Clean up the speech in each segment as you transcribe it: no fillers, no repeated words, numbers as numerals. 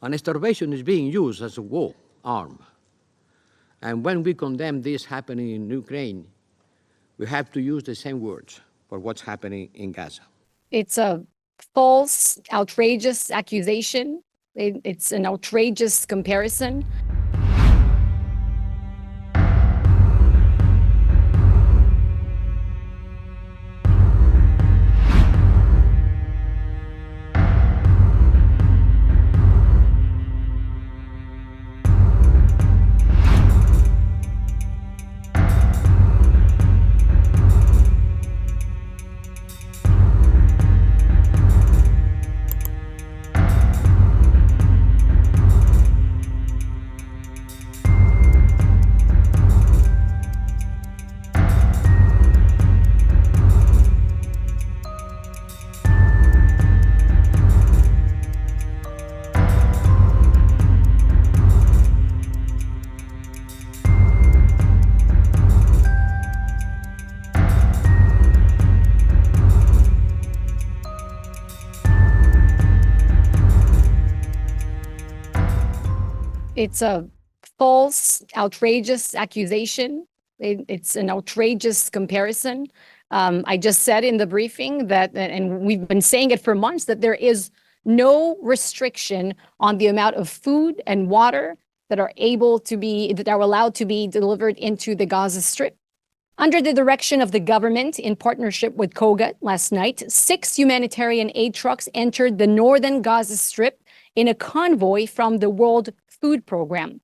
And starvation is being used as a war arm. And when we condemn this happening in Ukraine, we have to use the same words for what's happening in Gaza. It's a false, outrageous accusation. It's an outrageous comparison. It's a false, outrageous accusation. It's an outrageous comparison. I just said in the briefing that, and we've been saying it for months, that there is no restriction on the amount of food and water that are allowed to be delivered into the Gaza Strip. Under the direction of the government, in partnership with COGA last night, 6 humanitarian aid trucks entered the northern Gaza Strip in a convoy from the World Food Program.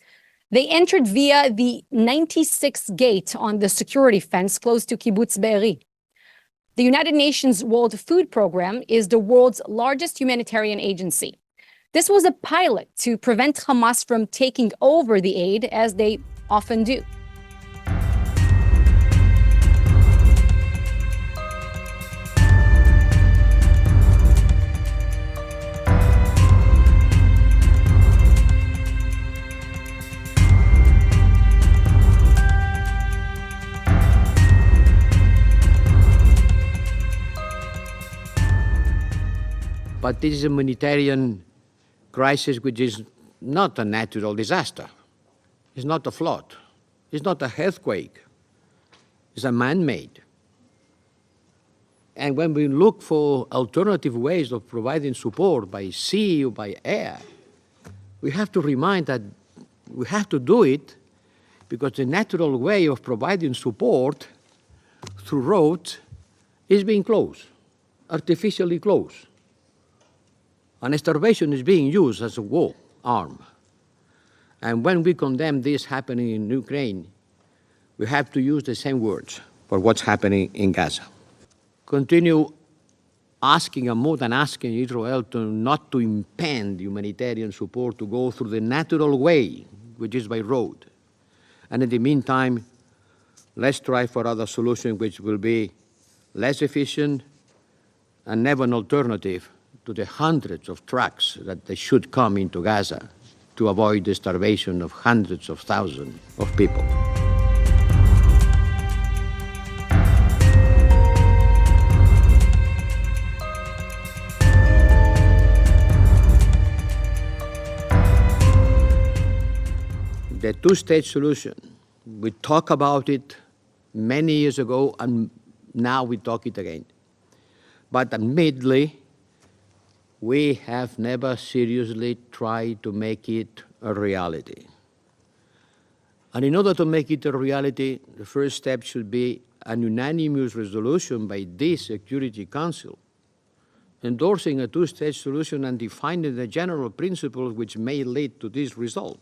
They entered via the 96th gate on the security fence close to Kibbutz Be'eri. The United Nations World Food Program is the world's largest humanitarian agency. This was a pilot to prevent Hamas from taking over the aid, as they often do. But this is a humanitarian crisis which is not a natural disaster. It's not a flood. It's not a earthquake. It's a man-made. And when we look for alternative ways of providing support by sea or by air, we have to remind that we have to do it because the natural way of providing support through roads is being closed, artificially closed. And starvation is being used as a war arm. And when we condemn this happening in Ukraine, we have to use the same words for what's happening in Gaza. Continue asking, and more than asking, Israel not to impede humanitarian support to go through the natural way, which is by road. And in the meantime, let's try for other solutions which will be less efficient and never an alternative to the hundreds of trucks that they should come into Gaza to avoid the starvation of hundreds of thousands of people. The two-state solution, we talked about it many years ago, and now we talk it again. But admittedly, we have never seriously tried to make it a reality. And in order to make it a reality, the first step should be an unanimous resolution by this Security Council, endorsing a two-state solution and defining the general principles which may lead to this result.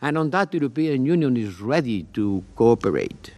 And on that, the European Union is ready to cooperate.